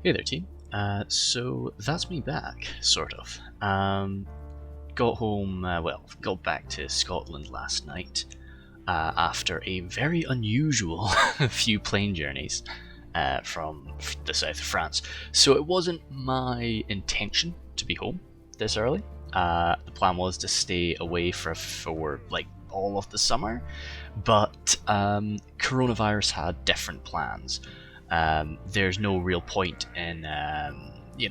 Hey there, team. So that's me back, sort of. Got home, got back to Scotland last night after a very unusual few plane journeys from the south of France. So it wasn't my intention to be home this early. The plan was to stay away for like all of the summer, but coronavirus had different plans. There's no real point in,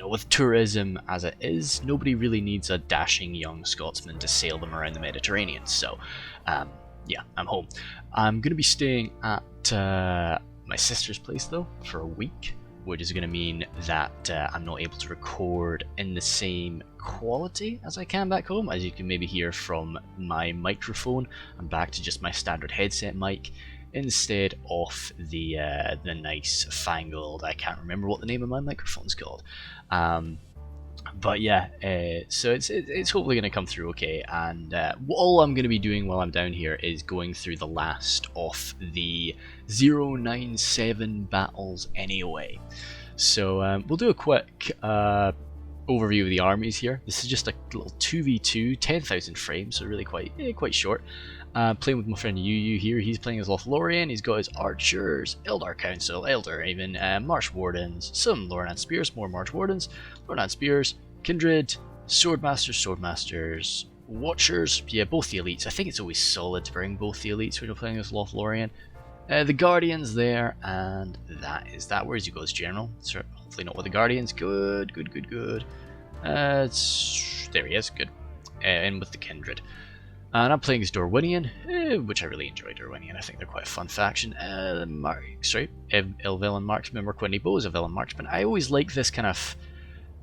with tourism as it is, nobody really needs a dashing young Scotsman to sail them around the Mediterranean. So, yeah, I'm home. I'm going to be staying at my sister's place, though, for a week, which is going to mean that I'm not able to record in the same quality as I can back home. As you can maybe hear from my microphone, I'm back to just my standard headset mic, instead of the nice fangled, I can't remember what the name of my microphone's called. But yeah, so it's hopefully going to come through okay, and all I'm going to be doing while I'm down here is going through the last of the 097 battles anyway. So we'll do a quick overview of the armies here. This is just a little 2v2, 10,000 frames, so really quite short. Playing with my friend Yu here. He's playing as Lothlorien. He's got his archers, Eldar Council, Elder Raven, Marsh Wardens, some Lornan Spears, more Marsh Wardens, Lornan Spears, Kindred, Swordmasters, Watchers. Yeah, both the elites. I think it's always solid to bring both the elites when you're playing as Lothlorien. The Guardians there, and that is that. Where's you go as General? So hopefully not with the Guardians. Good. There he is. Good. In with the Kindred. And I'm playing as Dorwinian, which I really enjoy Dorwinian. I think they're quite a fun faction. Villain Marksman, Merquindi Bow is a Villain Marksman. I always like this kind of...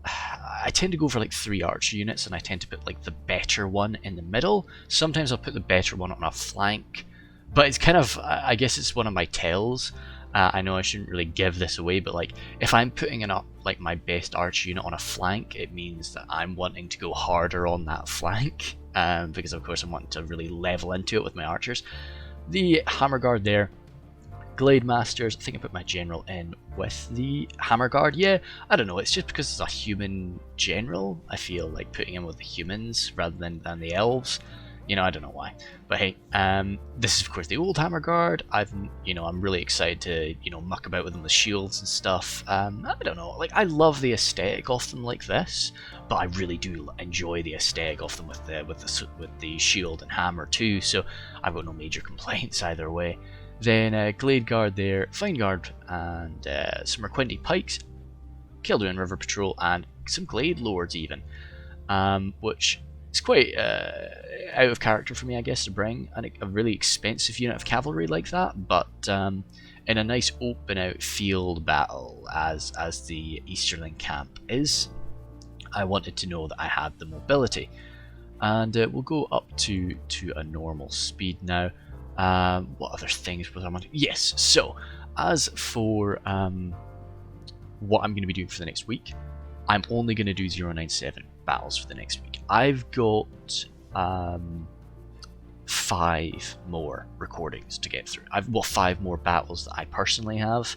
I tend to go for like 3 archer units, and I tend to put like the better one in the middle. Sometimes I'll put the better one on a flank. But it's kind of... I guess it's one of my tells. I know I shouldn't really give this away, but like if I'm putting in like my best archer unit on a flank, it means that I'm wanting to go harder on that flank. Because of course I'm wanting to really level into it with my archers. The Hammer Guard there, Glade Masters. I think I put my general in with the Hammer Guard. Yeah, I don't know, it's just because it's a human general. I feel like putting him with the humans rather than the elves. You know, I don't know why. But hey, this is of course the old Hammer Guard. I'm really excited to, muck about with them with shields and stuff. I don't know, like I love the aesthetic of them like this, but I really do enjoy the aesthetic of them with the shield and hammer too. So I've got no major complaints either way. Then Glade Guard there, Fine Guard, and some Merquindi Pikes, Kildoran River Patrol, and some Glade Lords even, which it's quite out of character for me, I guess, to bring a really expensive unit of cavalry like that, but in a nice open out field battle as the Easterling camp is, I wanted to know that I had the mobility. And we'll go up to a normal speed now. What other things was I on? Yes, so as for what I'm going to be doing for the next week, I'm only going to do 097 battles for the next week. I've got 5 more recordings to get through. I've 5 more battles that I personally have.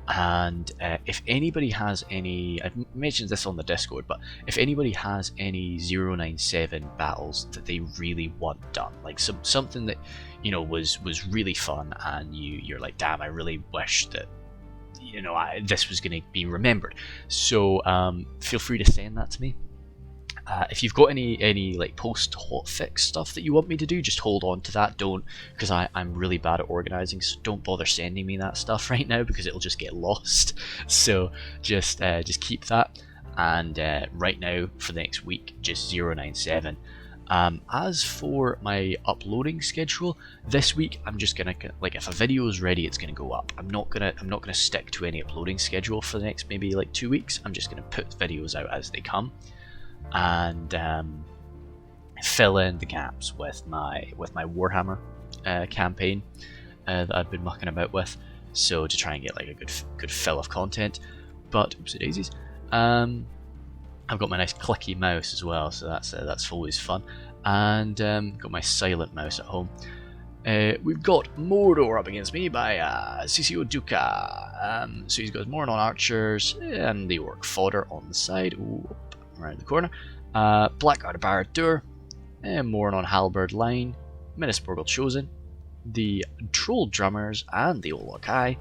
And if anybody has any, I've mentioned this on the Discord, but if anybody has any 097 battles that they really want done, like something that was really fun, and you're like, damn, I really wish that this was going to be remembered. So feel free to send that to me. If you've got any like post hotfix stuff that you want me to do, just hold on to that. Don't, because I'm really bad at organizing, so don't bother sending me that stuff right now because it'll just get lost. So just keep that. And right now for the next week, just 097. As for my uploading schedule, this week I'm just gonna, like, if a video is ready, it's gonna go up. I'm not gonna stick to any uploading schedule for the next maybe like 2 weeks. I'm just gonna put videos out as they come, and fill in the gaps with my Warhammer campaign that I've been mucking about with, so to try and get like a good fill of content. But oopsie daisies, I've got my nice clicky mouse as well, so that's always fun, and got my silent mouse at home. We've got Mordor up against me by Sisio Duca. So he's got his Moron archers and the orc fodder on the side. Ooh, around the corner. Blackguard Barad-dûr, Moron halberd line, Minisborgal chosen, the troll drummers and the Olokai.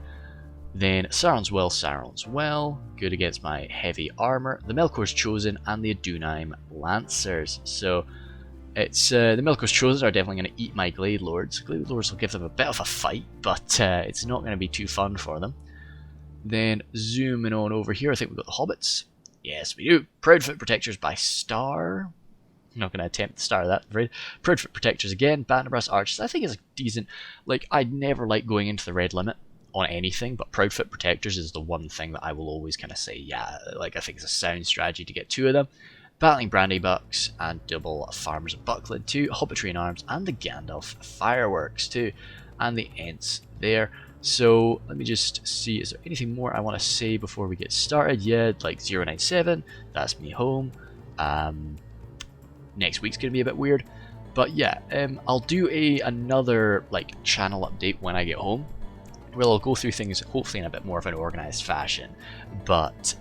Then Sauron's Well, good against my heavy armour, the Melkor's Chosen, and the Adunheim Lancers. So it's the Melkor's Chosen are definitely going to eat my Glade Lords. Glade Lords will give them a bit of a fight, but it's not going to be too fun for them. Then zooming on over here, I think we've got the Hobbits. Yes, we do. Proudfoot Protectors by Star. I'm not going to attempt to star that, I'm afraid. Proudfoot Protectors again, Bannerbrass Archers. I think it's decent. Like, I'd never like going into the red limit on anything, but Proudfoot Protectors is the one thing that I will always kind of say, yeah, like I think it's a sound strategy to get 2 of them. Battling Brandybucks and double Farmers of Buckland too, Hobbitry and Arms, and the Gandalf Fireworks too, and the Ents there. So let me just see, is there anything more I want to say before we get started? Yeah, like 097, that's me home. Next week's going to be a bit weird, but yeah, I'll do another like channel update when I get home. Well, I'll go through things hopefully in a bit more of an organised fashion, but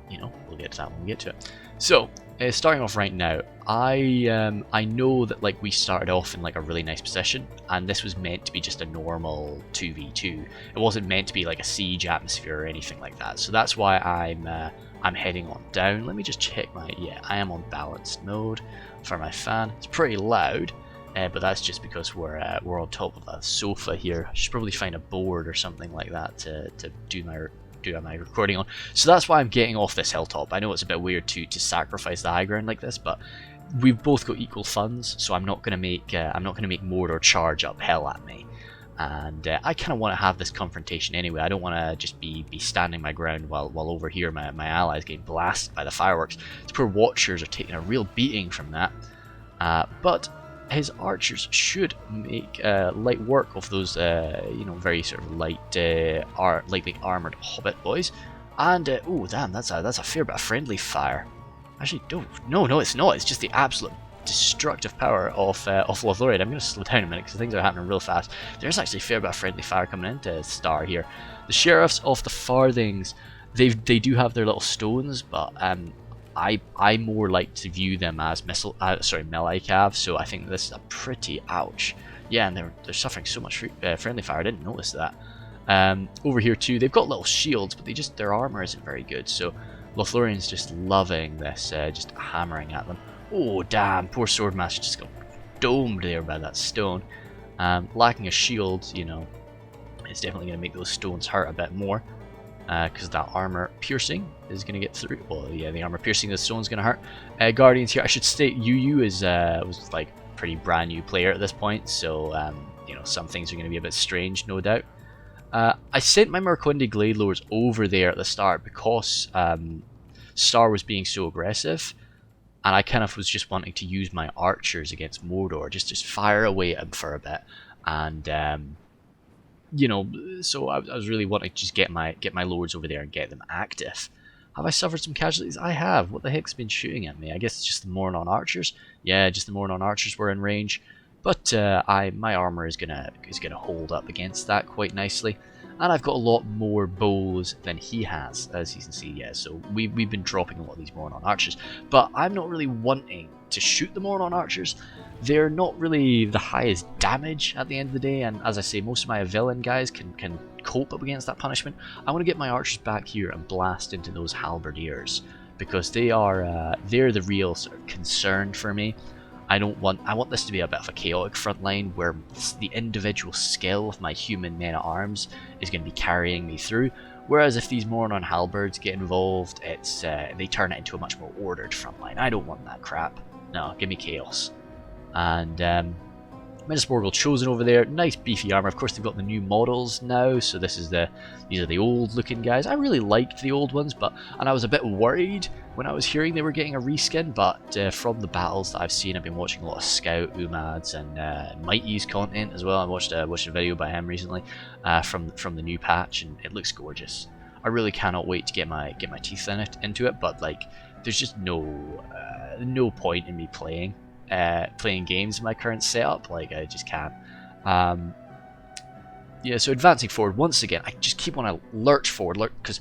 you know, we'll get to that when we get to it. So, starting off right now, I know that like we started off in like a really nice position, and this was meant to be just a normal 2v2. It wasn't meant to be like a siege atmosphere or anything like that. So that's why I'm heading on down. Let me just check my I am on balanced mode for my fan. It's pretty loud. But that's just because we're on top of a sofa here. I should probably find a board or something like that to do my recording on. So that's why I'm getting off this hilltop. I know it's a bit weird to sacrifice the high ground like this, but we've both got equal funds, so I'm not gonna make Mordor charge uphill at me. And I kind of want to have this confrontation anyway. I don't want to just be standing my ground while over here my allies getting blasted by the fireworks. These poor Watchers are taking a real beating from that. But his archers should make light work of those, you know, very sort of lightly armored hobbit boys. And oh damn, that's a fair bit of friendly fire. Actually, no, it's not. It's just the absolute destructive power of Lothlorien. I'm going to slow down a minute because things are happening real fast. There's actually a fair bit of friendly fire coming into Star here. The sheriffs of the Farthings, they do have their little stones, but I more like to view them as melee cav, so I think this is a pretty ouch. Yeah, and they're suffering so much friendly fire. I didn't notice that. Over here too, they've got little shields, but their armor isn't very good. So Lothlorien's just loving this, just hammering at them. Oh damn, poor Swordmaster just got domed there by that stone. Lacking a shield, you know, it's definitely going to make those stones hurt a bit more. Because that armor piercing is going to get through. Well, yeah, the armor piercing the stone's going to hurt. Guardians here, I should state, Yu was like pretty brand new player at this point, so you know, some things are going to be a bit strange, no doubt. I sent my Marquindi Glade Lords over there at the start because Star was being so aggressive, and I kind of was just wanting to use my archers against Mordor, just fire away at him for a bit, and you know, so I was really wanting to just get my lords over there and get them active. Have I suffered some casualties? I have. What the heck's been shooting at me? I guess it's just the Moron archers. Yeah, just the Moron archers were in range, but my armor is gonna hold up against that quite nicely, and I've got a lot more bows than he has, as you can see. Yeah, so we've been dropping a lot of these Moron archers, but I'm not really wanting to shoot the Moron archers. They're not really the highest damage at the end of the day, and as I say, most of my villain guys can cope up against that punishment. I want to get my archers back here and blast into those halberdiers, because they're the real sort of concern for me. I want this to be a bit of a chaotic front line where the individual skill of my human men-at-arms is going to be carrying me through. Whereas if these Moron halberds get involved, they turn it into a much more ordered front line. I don't want that crap. No, give me chaos. And Minisborgal chosen over there, nice beefy armor. Of course, they've got the new models now, so these are the old looking guys. I really liked the old ones, and I was a bit worried when I was hearing they were getting a reskin, but from the battles that I've seen, I've been watching a lot of Scout, Umads, and Mighty's content as well. I watched a video by him recently from the new patch, and it looks gorgeous. I really cannot wait to get my teeth into it, but like, there's just no point in me playing playing games in my current setup. Like, I just can't. Yeah, so advancing forward, once again, I just keep on a lurch forward, because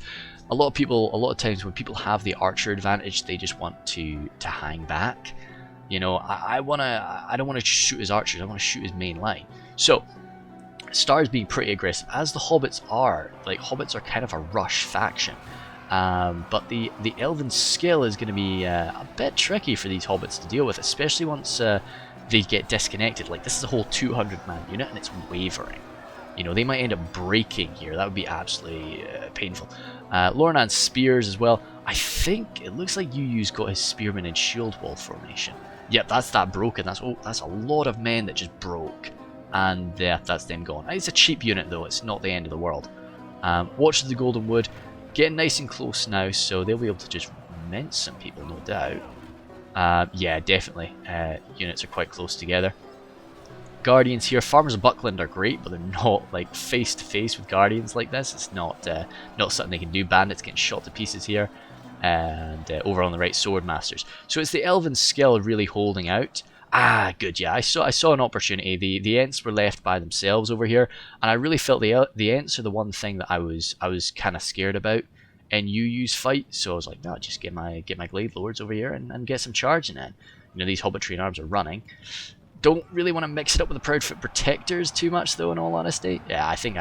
a lot of times when people have the archer advantage, they just want to hang back. You know, I don't want to shoot his archers, I want to shoot his main line. So, Star's being pretty aggressive, as the hobbits are. Like, hobbits are kind of a rush faction. But the elven skill is going to be a bit tricky for these hobbits to deal with, especially once they get disconnected. Like, this is a whole 200-man unit, and it's wavering. You know, they might end up breaking here. That would be absolutely painful. Loranan's spears as well. I think it looks like Yu's got his spearmen in shield wall formation. Yep, that's that broken. That's a lot of men that just broke. And yeah, that's them gone. It's a cheap unit though. It's not the end of the world. Watch the Golden Wood. Getting nice and close now, so they'll be able to just mince some people, no doubt. Yeah, definitely. Units are quite close together. Guardians here. Farmers of Buckland are great, but they're not like face to face with Guardians like this. It's not something they can do. Bandits getting shot to pieces here, and over on the right, Swordmasters. So it's the Elven skill really holding out. Ah, good. Yeah, I saw an opportunity. The Ents were left by themselves over here, and I really felt the Ents are the one thing that I was kind of scared about in Yu's fight. So I was like, no, just get my Glade Lords over here and get some charging in. You know, these Hobbitry and Arms are running. Don't really want to mix it up with the Proudfoot Protectors too much, though, in all honesty. Yeah, I think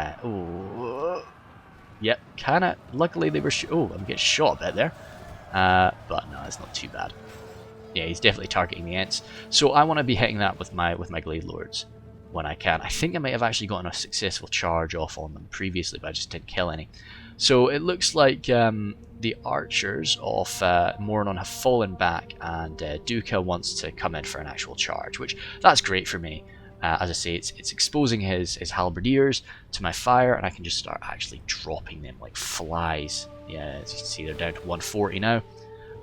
yep, kinda. Luckily, they were... I'm getting shot a bit there. But no, it's not too bad. Yeah, he's definitely targeting the Ents. So I want to be hitting that with my Glade Lords when I can. I think I might have actually gotten a successful charge off on them previously, but I just didn't kill any. So it looks like the archers of Mornon have fallen back, and Duca wants to come in for an actual charge, which that's great for me. As I say, it's exposing his halberdiers to my fire, and I can just start actually dropping them like flies. Yeah, as you can see, they're down to 140 now.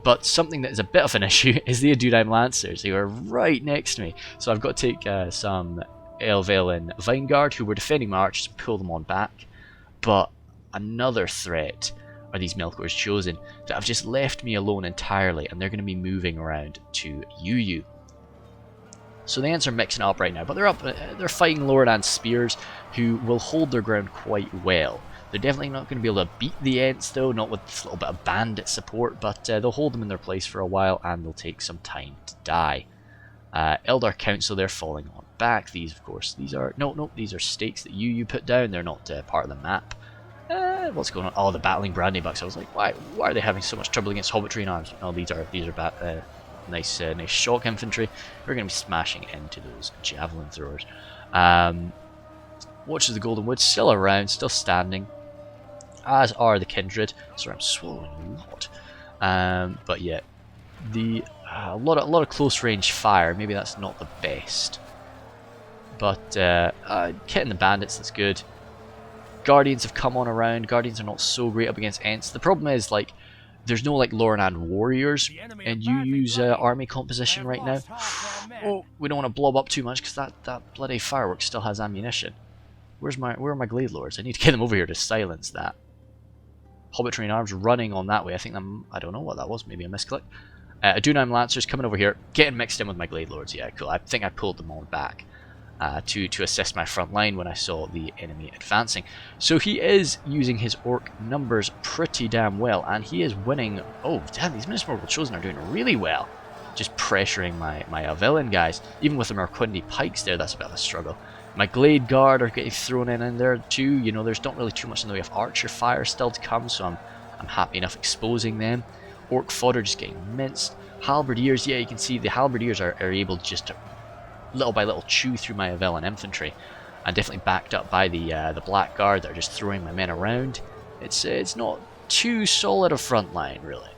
But something that is a bit of an issue is the Adudaim Lancers. They were right next to me, so I've got to take some Elvelyn Vineguard, who were defending my archers, and pull them on back. But another threat are these Melkor's Chosen that have just left me alone entirely, and they're going to be moving around to Yu. So the Ents are mixing up right now, but they're fighting Loranan's Spears, who will hold their ground quite well. They're definitely not going to be able to beat the Ents though, not with this little bit of bandit support, but they'll hold them in their place for a while, and they'll take some time to die. Eldar Council, they're falling on back. These, of course, these are these are stakes that Yu put down. They're not part of the map. What's going on? Oh, the battling Brandy Bucks. I was like, why are they having so much trouble against Hobbitry and Arms? Oh, these are nice shock infantry. We're going to be smashing into those javelin throwers. Watches the Golden Wood still around, still standing, as are the Kindred. Sorry, I'm swallowing a lot. But yeah, a lot of close range fire. Maybe that's not the best, but hitting the bandits, that's good. Guardians have come on around. Guardians are not so great up against Ents. The problem is, like, there's no like Loranan warriors, and you use army composition right now. Oh, we don't want to blob up too much because that bloody firework still has ammunition. Where are my Glade Lords? I need to get them over here to silence that. Hobbitry and Arms running on that way. I think I don't know what that was. Maybe a misclick. Adudaim Lancers coming over here, getting mixed in with my Glade Lords. Yeah, cool. I think I pulled them on back to assist my front line when I saw the enemy advancing. So he is using his orc numbers pretty damn well, and he is winning. Oh damn, these Minismortal Chosen are doing really well, just pressuring my Elvelyn guys. Even with the Merquindi pikes there, that's a bit of a struggle. My Glade Guard are getting thrown in there too. You know, there's not really too much in the way of archer fire still to come, so I'm happy enough exposing them. Orc fodder just getting minced. Halberdiers, yeah, you can see the Halberdiers are able just to little by little chew through my Elvelyn infantry, and definitely backed up by the Black Guard that are just throwing my men around. It's not too solid a front line really,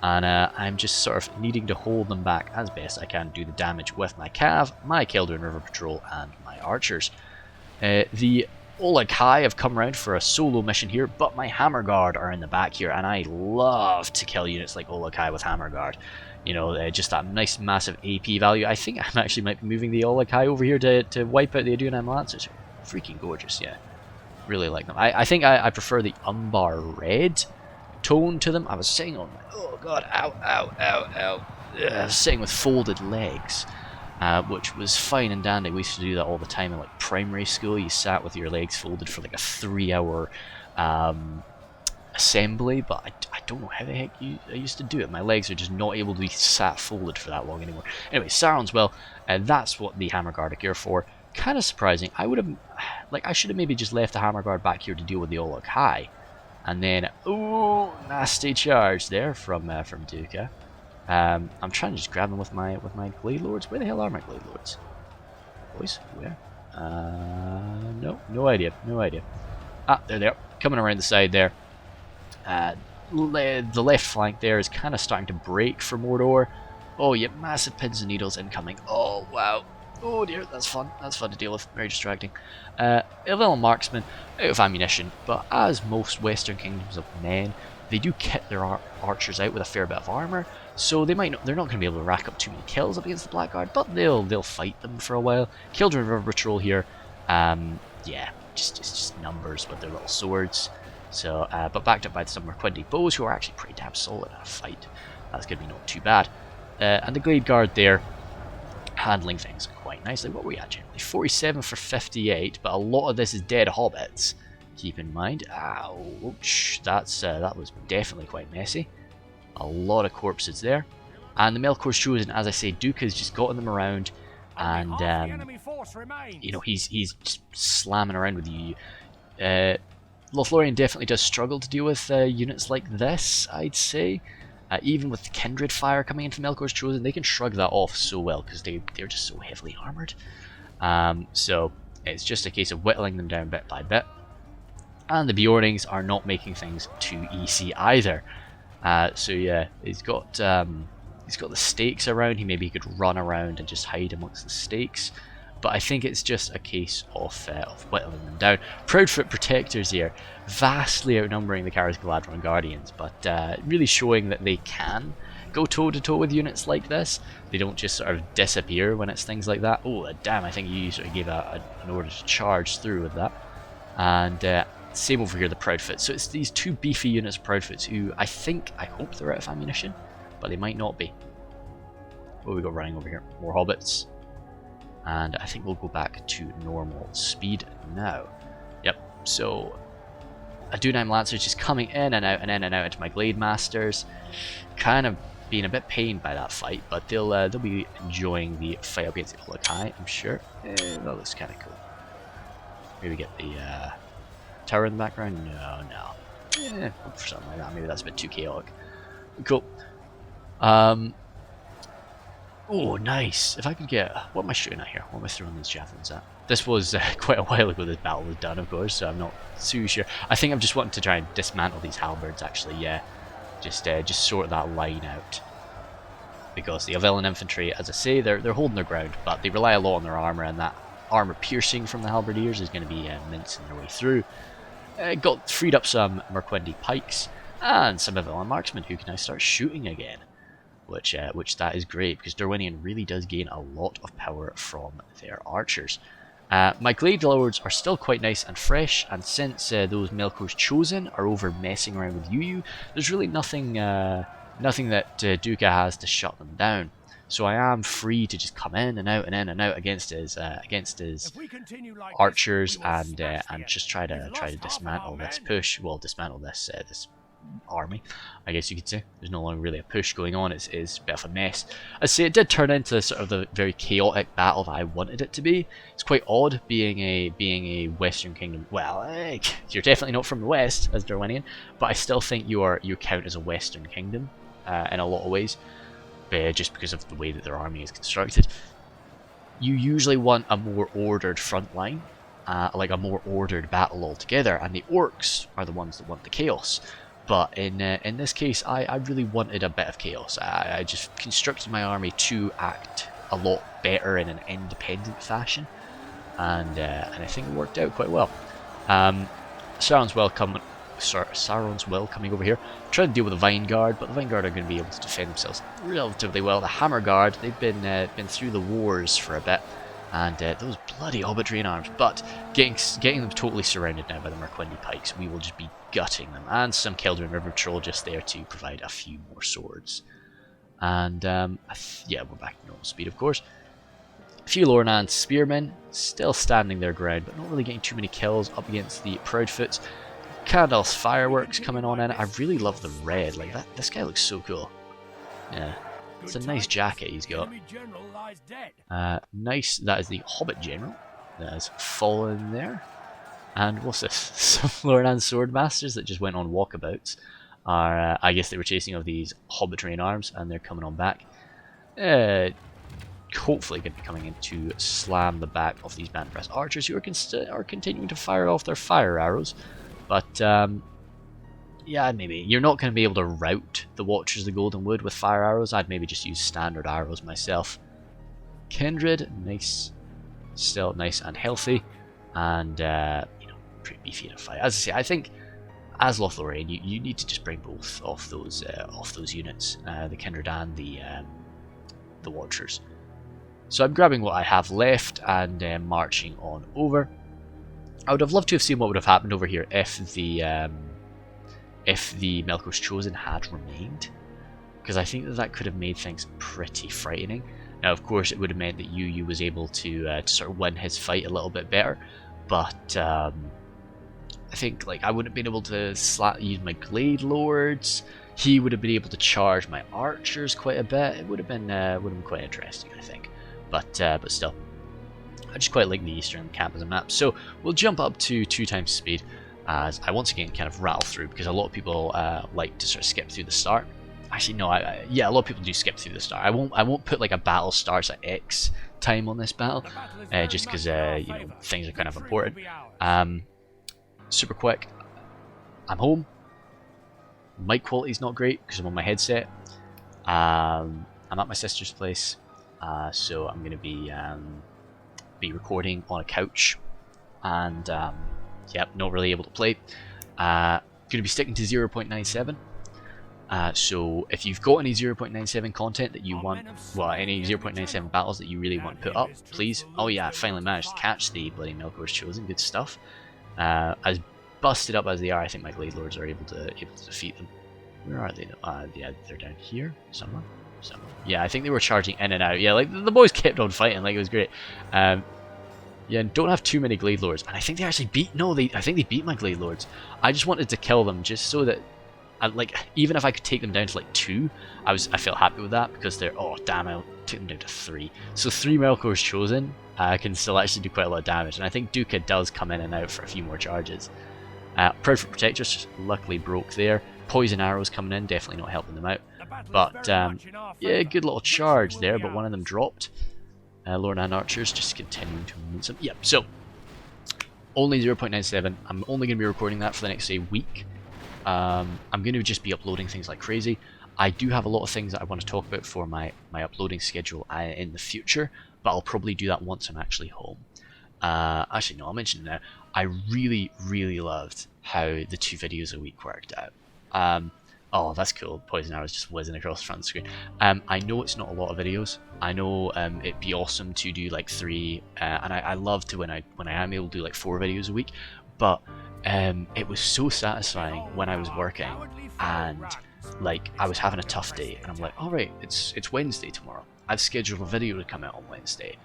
and I'm just sort of needing to hold them back as best I can, do the damage with my Cav, my Keldrin River Patrol, and my archers. The Oleg High have come around for a solo mission here, but my Hammer Guard are in the back here, and I love to kill units like Oleg High with Hammer Guard. You know, just that nice massive AP value. I think I actually might be moving the Oleg High over here to wipe out the Adudaim Lancers. Freaking gorgeous, yeah. Really like them. I think I prefer the Umbar Red tone to them. I was saying on my... Oh god, ow, ow, ow, ow. sitting with folded legs, which was fine and dandy. We used to do that all the time in like primary school. You sat with your legs folded for like a 3-hour assembly, but I don't know how the heck I used to do it. My legs are just not able to be sat folded for that long anymore. Anyway, Sauron's Well, that's what the Hammer Guard are here for. Kind of surprising. I would have, like, I should have maybe just left the Hammer Guard back here to deal with the Olog High, and then ooh, nasty charge there from Duca. I'm trying to just grab them with my Glade Lords. Where the hell are my Glade Lords? Boys, where? No idea. Ah, there they are, coming around the side there. The left flank there is kind of starting to break for Mordor. Oh, yeah, massive pins and needles incoming. Oh, wow. Oh dear, that's fun. That's fun to deal with. Very distracting. Easterling marksmen out of ammunition, but as most Western Kingdoms of men, they do kit their archers out with a fair bit of armor, so they're not going to be able to rack up too many kills up against the Blackguard, but they'll fight them for a while. Kildren River Patrol here, yeah, just numbers with their little swords. So, but backed up by some Merquindi bows who are actually pretty damn solid in a fight. That's going to be not too bad. And the Glade Guard there, handling things quite nicely. What were we at generally? 47 for 58, but a lot of this is dead hobbits. Keep in mind. Ouch, that was definitely quite messy. A lot of corpses there. And the Melkor's Chosen, as I say, Duke has just gotten them around, and you know, he's just slamming around with you. Lothlorien definitely does struggle to deal with units like this, I'd say. Even with the Kindred Fire coming into Melkor's Chosen, they can shrug that off so well because they're just so heavily armoured. So it's just a case of whittling them down bit by bit. And the Bjornings are not making things too easy either. So yeah, he's got the stakes around. Maybe he could run around and just hide amongst the stakes. But I think it's just a case of whittling them down. Proudfoot Protectors here, vastly outnumbering the Karas Galadron Guardians, but really showing that they can go toe-to-toe with units like this. They don't just sort of disappear when it's things like that. Oh, damn, I think you sort of gave an order to charge through with that. And same over here, the Proudfoot. So it's these two beefy units of Proudfoots who I hope they're out of ammunition, but they might not be. What have we got running over here? More hobbits. And I think we'll go back to normal speed now. Yep, so a Dunedain Lancer's just coming in and out and in and out into my Glade Masters. Kind of being a bit pained by that fight, but they'll be enjoying the fight up against the Olog High, I'm sure. That looks kind of cool. Maybe get the tower in the background? No. Hope for something like that. Maybe that's a bit too chaotic. Cool. Oh, nice. If I could get... What am I shooting at here? What am I throwing these javelins at? This was quite a while ago this battle was done, of course, so I'm not too sure. I think I'm just wanting to try and dismantle these halberds, actually, yeah. Just sort that line out. Because the Easterling infantry, as I say, they're holding their ground, but they rely a lot on their armour, and that armour piercing from the halberdiers is going to be mincing their way through. Got freed up some Merquindi pikes, and some Easterling marksmen who can now start shooting again. Which that is great, because Derwinion really does gain a lot of power from their archers. My Glade Lords are still quite nice and fresh, and since those Melkor's Chosen are over messing around with Yu, there's really nothing that Duca has to shut them down. So I am free to just come in and out and in and out against his archers and just try to dismantle this push. Well, dismantle this army, I guess you could say. There's no longer really a push going on. It's a bit of a mess. I'd say it did turn into sort of the very chaotic battle that I wanted it to be. It's quite odd being a Western Kingdom. Well, you're definitely not from the West as Derwinion, but I still think you count as a Western Kingdom in a lot of ways, just because of the way that their army is constructed. You usually want a more ordered front line, like a more ordered battle altogether, and the orcs are the ones that want the chaos. But in this case, I really wanted a bit of chaos. I just constructed my army to act a lot better in an independent fashion, and I think it worked out quite well. Sauron's Well coming over here, trying to deal with the Vine Guard, but the Vine Guard are going to be able to defend themselves relatively well. The Hammer Guard, they've been through the wars for a bit, and those bloody Hobbit Drain Arms, but getting them totally surrounded now by the Merquindi Pikes, we will just be gutting them, and some Kildren River Patrol just there to provide a few more swords. And yeah, we're back to normal speed, of course. A few Lornan spearmen still standing their ground, but not really getting too many kills up against the Proudfoots. Candle's fireworks coming on in. I really love the red. Like that, this guy looks so cool. Yeah, it's a nice jacket he's got. Nice. That is the Hobbit General that has fallen there. And what's this? Some Lornan Swordmasters that just went on walkabouts. Are I guess they were chasing of these Hobbit Rain arms, and they're coming on back. Hopefully going to be coming in to slam the back of these Bannerpress archers who are continuing to fire off their fire arrows. But yeah, maybe you're not going to be able to rout the Watchers of the Golden Wood with fire arrows. I'd maybe just use standard arrows myself. Kindred, nice, still nice and healthy, and you know, pretty beefy in a fight. As I say, I think as Lothlorraine, you need to just bring both off those units, the Kindred and the Watchers. So I'm grabbing what I have left and marching on over. I would have loved to have seen what would have happened over here if the Melkor's Chosen had remained, because I think that could have made things pretty frightening. Now, of course, it would have meant that Yu was able to sort of win his fight a little bit better, but I think like I wouldn't have been able to use my Glade Lords. He would have been able to charge my archers quite a bit. It would have been quite interesting, I think. But still, I just quite like the Easterling camp as a map. So we'll jump up to 2 times speed as I once again kind of rattle through, because a lot of people like to sort of skip through the start. Actually, no, yeah, a lot of people do skip through the start. I won't put like a battle starts at X time on this battle, just because you know, things are kind of important. Super quick. I'm home. Mic quality's not great because I'm on my headset. I'm at my sister's place. So I'm going to be recording on a couch, and yep, not really able to play. Going to be sticking to 0.97. So if you've got any 0.97 content that you want, well, any 0.97 battles that you really want to put up, please. Oh yeah, I finally managed to catch the bloody Melkor's Chosen. Good stuff. As busted up as they are, I think my Glade Lords are able to defeat them. Where are they? Yeah, they're down here somewhere. Yeah, I think they were charging in and out. Yeah, like the boys kept on fighting, like it was great. Yeah, don't have too many Glade Lords, and I think they actually beat. No, I think they beat my Glade Lords. I just wanted to kill them just so that, like, even if I could take them down to like 2, I felt happy with that, because they're, oh damn, I took them down to 3. So 3 Melkor's Chosen can still actually do quite a lot of damage, and I think Duca does come in and out for a few more charges. Proudfoot Protectors luckily broke there. Poison arrows coming in, definitely not helping them out. But yeah, good little charge there, but one of them dropped. Lornan archers just continuing to mince them. Yep, so only 0.97. I'm only going to be recording that for the next, say, week. I'm going to just be uploading things like crazy. I do have a lot of things that I want to talk about for my uploading schedule in the future, but I'll probably do that once I'm actually home. Actually, no, I'll mention it now. I really, really loved how the 2 videos a week worked out. Oh, that's cool. Poison arrows just whizzing across the front of the screen. I know it's not a lot of videos. I know it'd be awesome to do like 3, and I love to when I am able to do like 4 videos a week. But it was so satisfying when I was working and like I was having a tough day, and I'm like, all right, it's Wednesday tomorrow. I've scheduled a video to come out on Wednesday.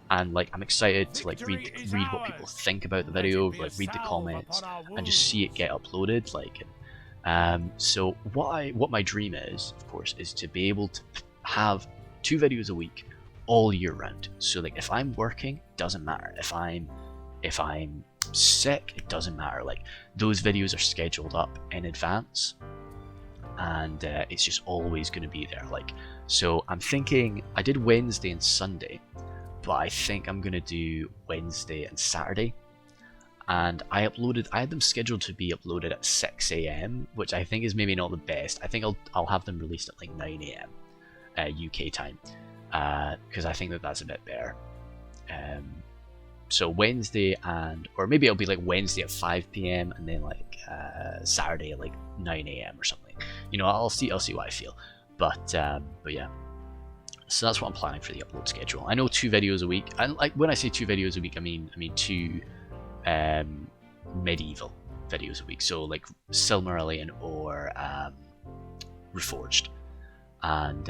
And like I'm excited to like read what people think about the video, like read the comments, and just see it get uploaded. Like, so what my dream is, of course, is to be able to have 2 videos a week all year round. So like if I'm working, doesn't matter. If I'm sick, it doesn't matter. Like those videos are scheduled up in advance, and it's just always going to be there. Like, so I'm thinking I did Wednesday and Sunday, but I think I'm gonna do Wednesday and Saturday, and I had them scheduled to be uploaded at 6 AM, which I think is maybe not the best. I think I'll have them released at like 9 AM UK time, because I think that's a bit better. So Wednesday, or maybe it'll be like Wednesday at 5 PM and then like Saturday at like 9 AM or something. You know, I'll see what I feel, but yeah. So that's what I'm planning for the upload schedule. I know 2 videos a week, and like when I say 2 videos a week, I mean 2 medieval videos a week. So like Silmarillion or Reforged, and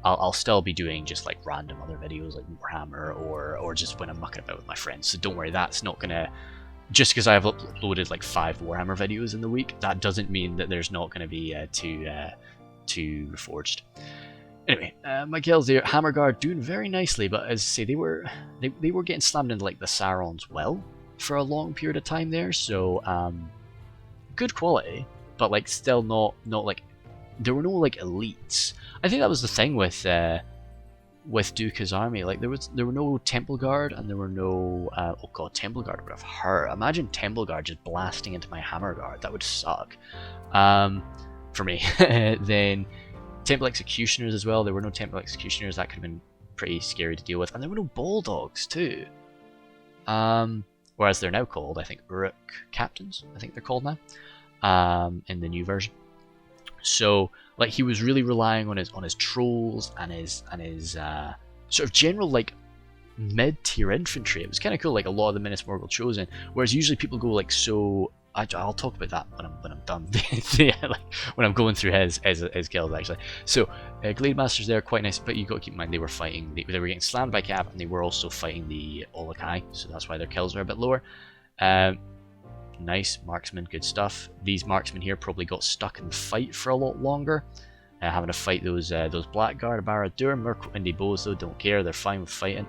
I'll still be doing just like random other videos like Warhammer or just when I'm mucking about with my friends. So don't worry, that's not gonna, just because I've uploaded like 5 Warhammer videos in the week, that doesn't mean that there's not going to be two Reforged. Anyway, my kills there, Hammerguard doing very nicely, but as I say, they were getting slammed into like the Saurons well for a long period of time there, so good quality, but like still not like, there were no like elites. I think that was the thing with Duka's army. Like there were no Temple Guard, and there were no oh god, Temple Guard would have hurt. Imagine Temple Guard just blasting into my Hammer Guard. That would suck for me. Then Temple Executioners as well. There were no Temple Executioners. That could have been pretty scary to deal with. And there were no Bulldogs too. Whereas they're now called, I think, Uruk Captains. I think they're called now in the new version. So like he was really relying on his trolls and his sort of general like mid-tier infantry. It was kind of cool. Like a lot of the Minas Morgul Chosen, whereas usually people go like so. I'll talk about that when I'm done. Yeah, like when I'm going through his kills actually. So Glade Masters there, quite nice, but you got to keep in mind they were fighting. They were getting slammed by Cav, and they were also fighting the Olokai, so that's why their kills are a bit lower. Nice marksman, good stuff. These marksmen here probably got stuck in the fight for a lot longer, having to fight those Blackguard, Barad-dûr, Merkwindi bows though, don't care, they're fine with fighting.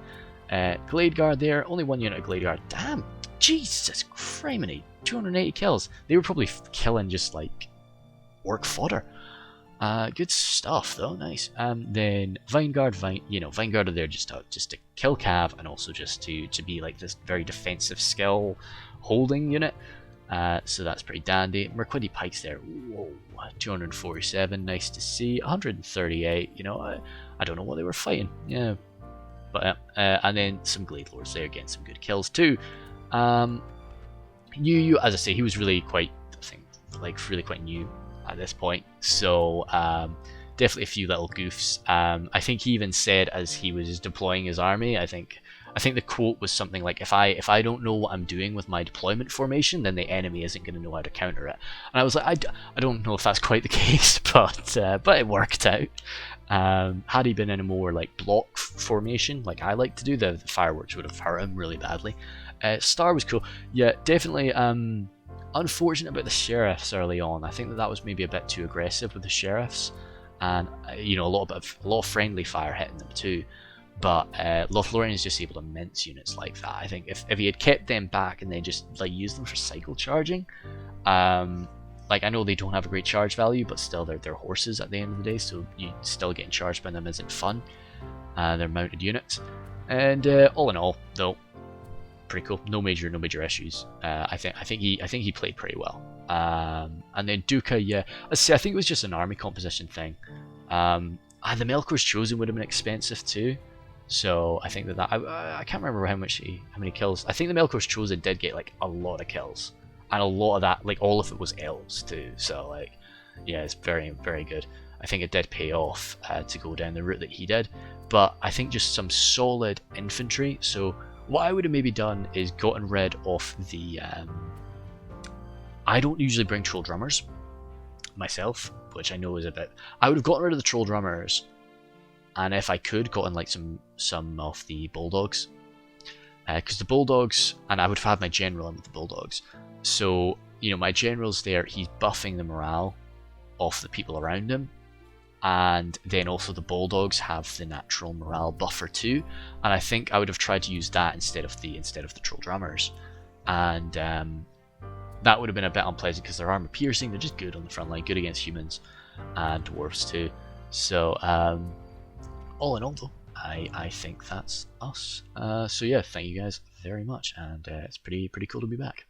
Glade Guard there, only 1 unit of Glade Guard. Damn, Jesus criminy, 280 kills. They were probably killing just like orc fodder. Good stuff though, nice. Then Vineguard, Vineguard are there just to kill Cav, and also just to be like this very defensive skill holding unit. So that's pretty dandy. Merkwindi Pikes there, whoa, 247, nice to see. 138, you know, I don't know what they were fighting, yeah. But and then some Glade Lords there, getting some good kills too. Yu, as I say, he was really quite, I think, like really quite new at this point. So definitely a few little goofs. I think he even said as he was deploying his army, I think the quote was something like, if I don't know what I'm doing with my deployment formation, then the enemy isn't going to know how to counter it. And I was like, I don't know if that's quite the case, but it worked out. Had he been in a more like block formation, like I like to do, the fireworks would have hurt him really badly. Star was cool, yeah, definitely. Unfortunate about the sheriffs early on. I think that was maybe a bit too aggressive with the sheriffs, and you know, a lot of friendly fire hitting them too. But Lothlorien is just able to mince units like that. I think if he had kept them back and then just like used them for cycle charging, like I know they don't have a great charge value, but still they're horses at the end of the day, so you still getting charged by them isn't fun. They're mounted units, and all in all, though, pretty cool. No major issues. I think he played pretty well. And then Duka, yeah, I think it was just an army composition thing. The Melkor's Chosen would have been expensive too. So I think that I can't remember how many kills. I think the Melkor's Chosen did get like a lot of kills, and a lot of that, like all of it was elves too. So like, yeah, it's very very good. I think it did pay off to go down the route that he did. But I think just some solid infantry. So what I would have maybe done is gotten rid of the. I don't usually bring troll drummers myself, which I know is a bit. I would have gotten rid of the troll drummers, and if I could, gotten like some of the bulldogs, because the bulldogs, and I would have had my general in with the bulldogs. So you know, my general's there. He's buffing the morale of the people around him, and then also the bulldogs have the natural morale buffer too. And I think I would have tried to use that instead of the troll drummers, and that would have been a bit unpleasant because they're armor piercing. They're just good on the front line, good against humans and dwarves too. So all in all though, I think that's us. So yeah, thank you guys very much, and it's pretty cool to be back.